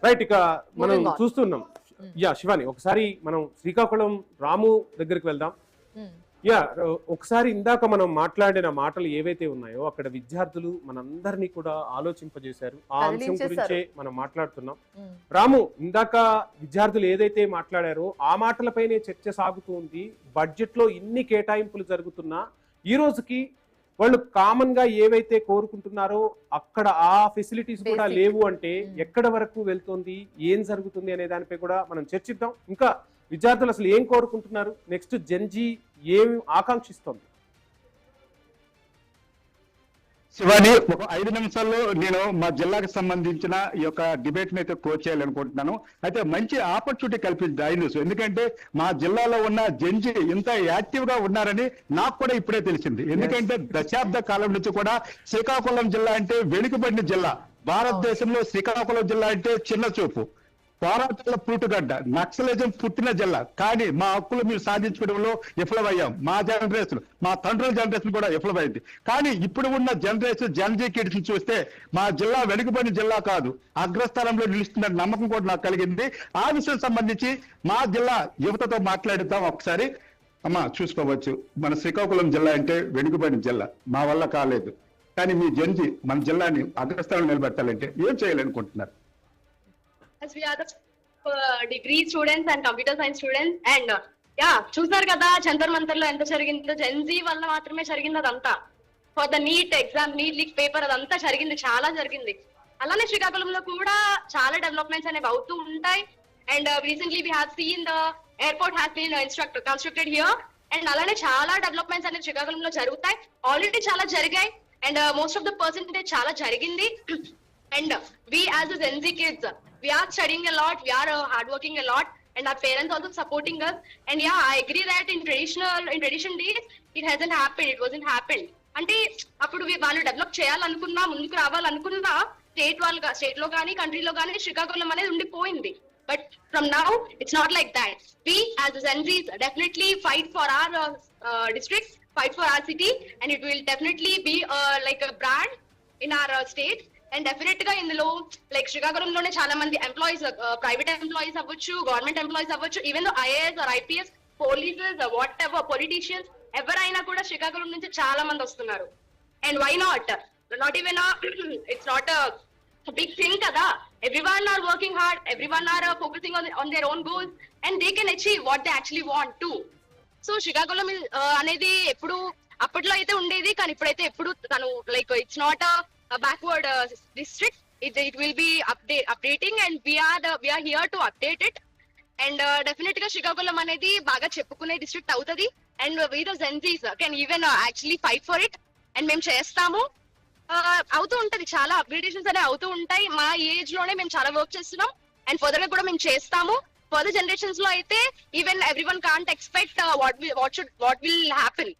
Right. ఇక మనం చూస్తున్నాం. శివాని, ఒకసారి మనం శ్రీకాకుళం రాము దగ్గరికి వెళ్దాం. ఒకసారి ఇందాక మనం మాట్లాడిన మాటలు ఏవైతే ఉన్నాయో అక్కడ విద్యార్థులు మనందరినీ కూడా ఆలోచింపజేశారు. ఆ అంశం గురించే మనం మాట్లాడుతున్నాం. రాము, ఇందాక విద్యార్థులు ఏదైతే మాట్లాడారో ఆ మాటలపైనే చర్చ సాగుతూ ఉంది. బడ్జెట్ లో ఇన్ని కేటాయింపులు జరుగుతున్నా ఈ రోజుకి వాళ్ళు కామన్ గా ఏవైతే కోరుకుంటున్నారో అక్కడ ఆ ఫెసిలిటీస్ కూడా లేవు అంటే ఎక్కడ వరకు వెళ్తుంది, ఏం జరుగుతుంది అనే దానిపై కూడా మనం చర్చిద్దాం. ఇంకా విద్యార్థులు అసలు ఏం కోరుకుంటున్నారు, నెక్స్ట్ జెన్జీ ఏం ఆకాంక్షిస్తోంది? శివాని, ఒక 5 నిమిషాల్లో నేను మా జిల్లాకు సంబంధించిన ఈ యొక్క డిబేట్ ని అయితే క్లోజ్ చేయాలనుకుంటున్నాను. అయితే మంచి ఆపర్చునిటీ కల్పించింది ఐ న్యూస్. ఎందుకంటే మా జిల్లాలో ఉన్న జెన్జీ ఇంత యాక్టివ్ గా ఉన్నారని నాకు కూడా ఇప్పుడే తెలిసింది. ఎందుకంటే దశాబ్ద కాలం నుంచి కూడా శ్రీకాకుళం జిల్లా అంటే వెనుకబడిన జిల్లా. భారతదేశంలో శ్రీకాకుళం జిల్లా అంటే చిన్న చూపు, పోరాటాల పుట్టుగడ్డ, నక్సలిజం పుట్టిన జిల్లా. కానీ మా హక్కులు మీరు సాధించుకోవడంలో విఫలమయ్యాం. మా జనరేషన్, మా తండ్రుల జనరేషన్ కూడా విఫలమైంది. కానీ ఇప్పుడు ఉన్న జనరేషన్ జెన్జీ కిడ్స్ చూస్తే మా జిల్లా వెనుకబడిన జిల్లా కాదు, అగ్రస్థానంలో నిలుస్తున్న నమ్మకం కూడా నాకు కలిగింది. ఆ విషయం సంబంధించి మా జిల్లా యువతతో మాట్లాడుతాం ఒకసారి. అమ్మా చూసుకోవచ్చు, మన శ్రీకాకుళం జిల్లా అంటే వెనుకబడిన జిల్లా, మా వల్ల కాలేదు. కానీ మీ జెన్జీ మన జిల్లాని అగ్రస్థానం నిలబెట్టాలంటే ఏం చేయాలనుకుంటున్నారు? As we are the degree students and computer science students and చూసారు కదా జంతర్ మంతర్ లో ఎంత జరిగిందో, జెన్జీ వల్ల మాత్రమే జరిగింది అదంతా. For the NEET exam, NEET leak paper అదంతా జరిగింది, చాలా జరిగింది. అలానే శ్రీకాకుళంలో కూడా చాలా డెవలప్మెంట్స్ అనేవి అవుతూ ఉంటాయి. And recently we have seen the airport has been constructed here. And అలానే చాలా డెవలప్మెంట్స్ అనేవి శ్రీకాకుళంలో జరుగుతాయి, ఆల్రెడీ చాలా జరిగాయి. And most of the percentage చాలా జరిగింది. And we as a Gen Z kids, we are studying a lot, we are hardworking a lot, and our parents also supporting us. And yeah, I agree that in tradition days, it hasn't happened, it wasn't happened. అంటే అప్పుడు వాళ్ళు develop చేయాలనుకున్నా, ముందుకు రావాలనుకున్నా state లో కానీ కంట్రీలో కానీ శ్రీకాకుళం అనేది ఉండిపోయింది. But from now, it's not like that. We as a Gen Zs definitely fight for our district, fight for our city, and it will definitely be like a brand in our state. And definite గా ఇందులో like శ్రీకాకుళంలోనే చాలా మంది employees, private employees అవ్వచ్చు, government employees అవ్వచ్చు, even IAS or IPS, polices, whatever politicians, ఎవరైనా కూడా శ్రీకాకుళం నుంచి చాలా మంది వస్తున్నారు. And why not even it's not big thing కదా. Everyone are working hard, everyone are focusing on their own goals and they can achieve what they actually want to. So Srikakulam అనేది ఎప్పుడు అప్పట్లో అయితే ఉండేది, కానీ ఇప్పుడైతే ఎప్పుడు తను like it's not a backward district. It will be updating and we are here to update it. And definitely Srikakulam anedi baga cheppukune district avutadi and we the Gen Zs can even actually fight for it and mem chestamu. అవుతూ ఉంటది, చాలా upgradations అనేవి అవుతూ ఉంటాయి. మా age లోనే మేము చాలా వర్క్ చేస్తున్నాం అండ్ ఫర్దర్ గా కూడా మేము చేస్తాము. ఫర్దర్ జనరేషన్స్ లో అయితే even everyone can't expect what will happen.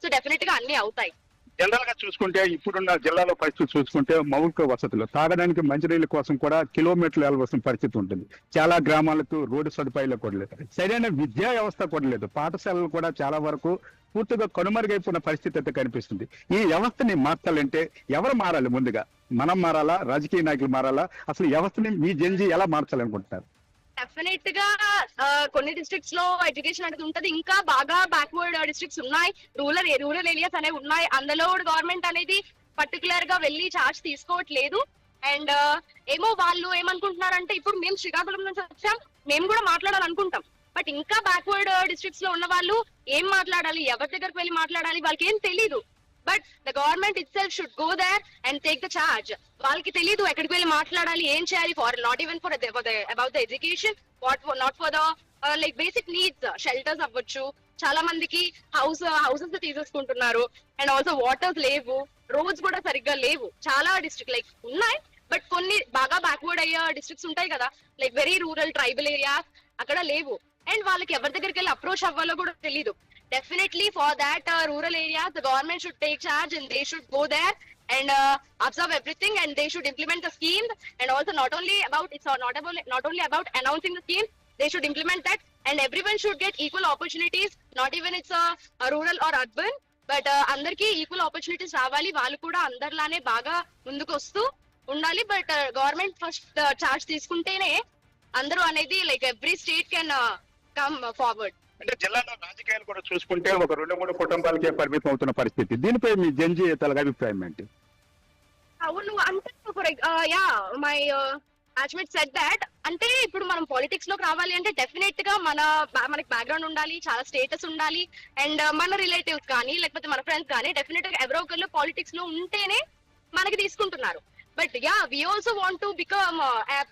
So definite గా అన్ని అవుతాయి. జనరల్ గా చూసుకుంటే ఇప్పుడున్న జిల్లాలో పరిస్థితి చూసుకుంటే మౌలిక వసతులు, తాగడానికి మంచినీళ్ళ కోసం కూడా కిలోమీటర్లు వెళ్ళవలసిన పరిస్థితి ఉంటుంది. చాలా గ్రామాలకు రోడ్డు సదుపాయాలు కూడా లేదు, సరైన విద్యా వ్యవస్థ కూడా లేదు, పాఠశాలలు కూడా చాలా వరకు పూర్తిగా కనుమరుగైపోయిన పరిస్థితి అయితే కనిపిస్తుంది. ఈ వ్యవస్థని మార్చాలంటే ఎవరు మారాలి? ముందుగా మనం మారాలా, రాజకీయ నాయకులు మారాలా? అసలు వ్యవస్థని మీ జెన్జీ ఎలా మార్చాలనుకుంటున్నారు? డెఫినెట్ గా కొన్ని డిస్ట్రిక్ట్స్ లో ఎడ్యుకేషన్ అనేది ఉంటది, ఇంకా బాగా బ్యాక్వర్డ్ డిస్ట్రిక్ట్స్ ఉన్నాయి, రూరల్ ఏరియాస్ అనేవి ఉన్నాయి. అందులో గవర్నమెంట్ అనేది పర్టికులర్ గా వెళ్ళి చార్జ్ తీసుకోవట్లేదు. అండ్ ఏమో వాళ్ళు ఏమనుకుంటున్నారంటే ఇప్పుడు మేము శ్రీకాకుళం నుంచి వచ్చాం, మేము కూడా మాట్లాడాలనుకుంటాం, బట్ ఇంకా బ్యాక్వర్డ్ డిస్ట్రిక్ట్స్ లో ఉన్న వాళ్ళు ఏం మాట్లాడాలి, ఎవరి దగ్గరకు వెళ్ళి మాట్లాడాలి వాళ్ళకి ఏం తెలీదు. But the government itself should go there and take the charge. వాళ్ళకి తెలియదు ఎక్కడికి వెళ్ళి మాట్లాడాలి, ఏం చేయాలి, for not even for about the education, not for the like basic needs, shelters అవ్వచ్చు. చాలా మందికి హౌసెస్ తీసేసుకుంటున్నారు అండ్ ఆల్సో వాటర్స్ లేవు, రోడ్స్ కూడా సరిగ్గా లేవు. చాలా డిస్ట్రిక్ట్ లైక్ ఉన్నాయి, బట్ కొన్ని బాగా బ్యాక్వర్డ్ అయ్యే డిస్ట్రిక్ట్స్ ఉంటాయి కదా, like very rural tribal areas, అక్కడ లేవు. అండ్ వాళ్ళకి ఎవరి దగ్గరికి వెళ్ళి అప్రోచ్ అవ్వాలో కూడా తెలీదు. Definitely for that rural areas, the government should take charge and they should go there and observe everything and they should implement the scheme. And also not only about announcing the scheme, they should implement that and everyone should get equal opportunities. Not even it's a rural or urban, but andarki equal opportunities రావాలి. వాళ్ళు కూడా అందరిలానే బాగా ముందుకు వస్తూ ఉండాలి. But government first charge తీసుకుంటేనే అందరూ అనేది like every state can come forward. అంటే జిల్లాలో రాజకీయాలు కూడా చూసుకుంటే ఒక 2-3 కుటుంబాలకే పరిమితం అవుతున్న పరిస్థితి. దీనిపై మీ జంజీ తలగా అభిప్రాయం ఏంటి? అవును అంటే యా మై యాజ్మెంట్ సెట్ దాట్ అంటే ఇప్పుడు మనం పాలిటిక్స్ లోకి రావాలి అంటే డెఫినెట్ గా మనకి బ్యాక్గ్రౌండ్ ఉండాలి, చాలా స్టేటస్ ఉండాలి, అండ్ మన రిలేటివ్స్ కానీ లేకపోతే మన ఫ్రెండ్స్ కానీ డెఫినెట్ గా ఎవరో ఒకళ్ళు పాలిటిక్స్ లో ఉంటేనే మనకి తీసుకుంటున్నారు. But ya we also want to become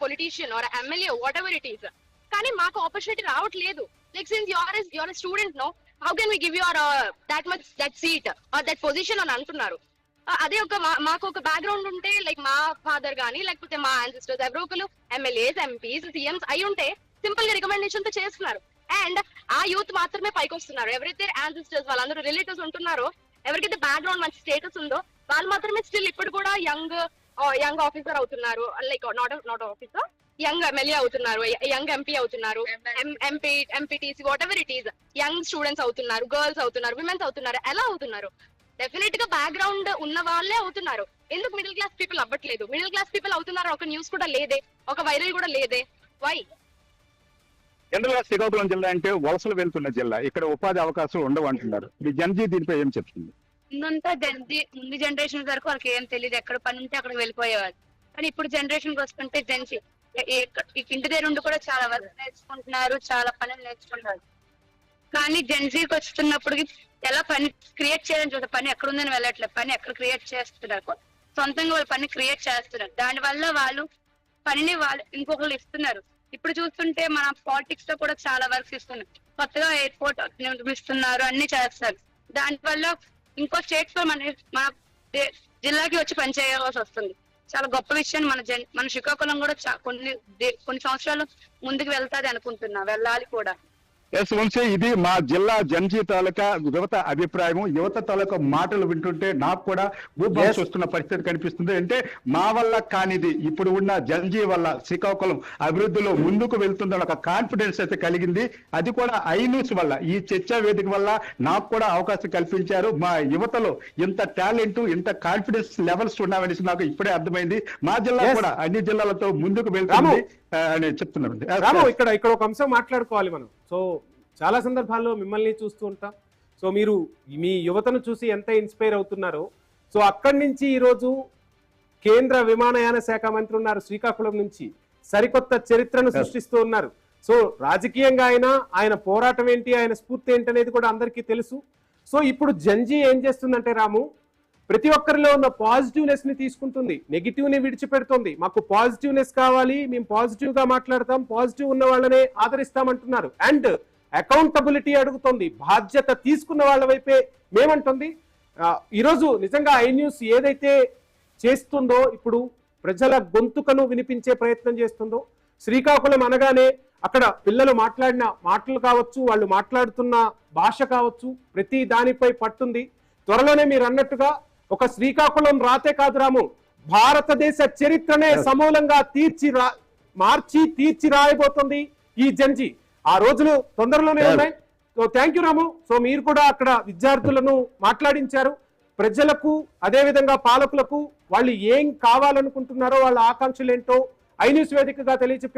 politician or MLA whatever it is. కానీ మాకు ఆపర్చునిటీ రావట్లేదు. Like since your student no how can we give your that seat or that position అని అంటున్నారు. అదే మాకు ఒక బ్యాక్గ్రౌండ్ ఉంటే like మా ఫాదర్ గానీ లేకపోతే మా యాన్సిస్టర్స్ ఎవరో ఒకరు ఎమ్మెల్యేస్, ఎంపీస్, సీఎంస్ అయి ఉంటే సింపుల్ గా రికమెండేషన్ తో చేస్తున్నారు. అండ్ ఆ యూత్ మాత్రమే పైకి వస్తున్నారు. ఎవరైతే యాన్సిస్టర్స్ వాళ్ళందరూ రిలేటివ్స్ ఉంటున్నారో, ఎవరికైతే బ్యాక్గ్రౌండ్ మంచి స్టేటస్ ఉందో వాళ్ళు మాత్రమే స్టిల్ ఇప్పుడు కూడా యంగ్ ఆఫీసర్ అవుతున్నారు. Like not officer, young MLA అవుతున్నారు, యంగ్ ఎంపీ అవుతున్నారు, MPTC what ever it is, young students అవుతున్నారు, గర్ల్స్ అవుతున్నారు, విమెన్స్ అవుతున్నారు. ఎలా అవుతున్నారు? డెఫినెట్ గా బ్యాక్గ్రౌండ్ ఉన్న వాళ్ళే అవుతున్నారు. ఎందుకు మిడిల్ క్లాస్ పీపుల్ అవ్వట్లేదు? మిడిల్ క్లాస్ పీపుల్ అవుతున్నారు, ఒక న్యూస్ కూడా లేదే, ఒక వైరల్ కూడా లేదే. వై? జనరల్ గా శ్రీకాకుళం జిల్లా అంటే వలసలు వెళ్తున్న జిల్లా, ఇక్కడ ఉపాధి అవకాశాలు ఉండవు అంటున్నారు. మీ జంజీ దీనిపై ఏం చెప్తుంది? ముందు జనరేషన్ వరకు వాళ్ళకి ఏం తెలియదు, ఎక్కడ పని ఉంటే అక్కడ వెళ్ళిపోయేవారు. కానీ ఇప్పుడు జనరేషన్ కి వస్తుంటే జెన్సీ ఇంటి దగ్గర ఉండి కూడా చాలా వర్క్ నేర్చుకుంటున్నారు, చాలా పనులు నేర్చుకుంటున్నారు. కానీ జెన్సీకి వస్తున్నప్పుడు ఎలా పని క్రియేట్ చేయాలని చూస్తే పని ఎక్కడ ఉందని వెళ్ళట్లేదు, పని ఎక్కడ క్రియేట్ చేస్తున్నారు, సొంతంగా వాళ్ళు పని క్రియేట్ చేస్తున్నారు. దానివల్ల వాళ్ళు పనిని వాళ్ళు ఇంకొకరు ఇస్తున్నారు. ఇప్పుడు చూస్తుంటే మన పాలిటిక్స్ లో కూడా చాలా వర్క్స్ ఇస్తున్నారు. కొత్తగా ఎయిర్పోర్ట్ నిర్మిస్తున్నారు, అన్ని చేస్తారు. దానివల్ల ఇంకో స్టేట్స్ లో మన జిల్లాకి వచ్చి పని చేయాల్సి వస్తుంది. చాలా గొప్ప విషయం. మన శ్రీకాకుళం కూడా కొన్ని సంవత్సరాలు ముందుకు వెళ్తాది అనుకుంటున్నా, వెళ్ళాలి కూడా. ఇది మా జిల్లా జంజీ తాలూకా యువత అభిప్రాయం. యువత తాలూకా మాటలు వింటుంటే నాకు కూడా భూభాష వస్తున్న పరిస్థితి కనిపిస్తుంది. అంటే మా వల్ల కానిది ఇప్పుడు ఉన్న జంజీ వల్ల శ్రీకాకుళం అభివృద్ధిలో ముందుకు వెళ్తుందని ఒక కాన్ఫిడెన్స్ అయితే కలిగింది. అది కూడా ఐన్యూస్ వల్ల, ఈ చర్చా వేదిక వల్ల నాకు కూడా అవకాశం కల్పించారు. మా యువతలో ఇంత టాలెంట్, ఇంత కాన్ఫిడెన్స్ లెవెల్స్ ఉన్నామనేసి నాకు ఇప్పుడే అర్థమైంది. మా జిల్లా కూడా అన్ని జిల్లాలతో ముందుకు వెళ్తుంది అని చెప్తున్నారు. ఇక్కడ ఒక అంశం మాట్లాడుకోవాలి మనం. సో చాలా సందర్భాల్లో మిమ్మల్ని చూస్తూ ఉంటాం. సో మీరు మీ యువతను చూసి ఎంత ఇన్స్పైర్ అవుతున్నారో, సో అక్కడి నుంచి ఈరోజు కేంద్ర విమానయాన శాఖ మంత్రి ఉన్నారు, శ్రీకాకుళం నుంచి సరికొత్త చరిత్రను సృష్టిస్తూ ఉన్నారు. సో రాజకీయంగా ఆయన పోరాటం ఏంటి, ఆయన స్ఫూర్తి ఏంటి అనేది కూడా అందరికీ తెలుసు. సో ఇప్పుడు జంజీ ఏం చేస్తుందంటే రాము, ప్రతి ఒక్కరిలో ఉన్న పాజిటివ్నెస్ ని తీసుకుంటుంది, నెగిటివ్ ని విడిచిపెడుతుంది. మాకు పాజిటివ్నెస్ కావాలి, మేము పాజిటివ్ గా మాట్లాడతాం, పాజిటివ్ ఉన్న వాళ్ళనే ఆదరిస్తామంటున్నారు. అండ్ అకౌంటబిలిటీ అడుగుతుంది, బాధ్యత తీసుకున్న వాళ్ళ వైపే మేమంటుంది. ఈరోజు నిజంగా ఐ న్యూస్ ఏదైతే చేస్తుందో, ఇప్పుడు ప్రజల గొంతుకను వినిపించే ప్రయత్నం చేస్తుందో, శ్రీకాకుళం అనగానే అక్కడ పిల్లలు మాట్లాడిన మాటలు కావచ్చు, వాళ్ళు మాట్లాడుతున్న భాష కావచ్చు, ప్రతి దానిపై పట్టుంది. త్వరలోనే మీరు అన్నట్టుగా ఒక శ్రీకాకుళం రాతే కాదు రాము, భారతదేశ చరిత్రనే సమూలంగా తీర్చి రాయబోతుంది ఈ జంజీ. ఆ రోజులు తొందరలోనే ఉన్నాయి. So thank you Ramu. So మీరు కూడా అక్కడ విద్యార్థులను మాట్లాడించారు. ప్రజలకు అదేవిధంగా పాలకులకు వాళ్ళు ఏం కావాలనుకుంటున్నారో, వాళ్ళ ఆకాంక్షలు ఏంటో ఐ న్యూస్ వేదికగా తెలియజెప్పే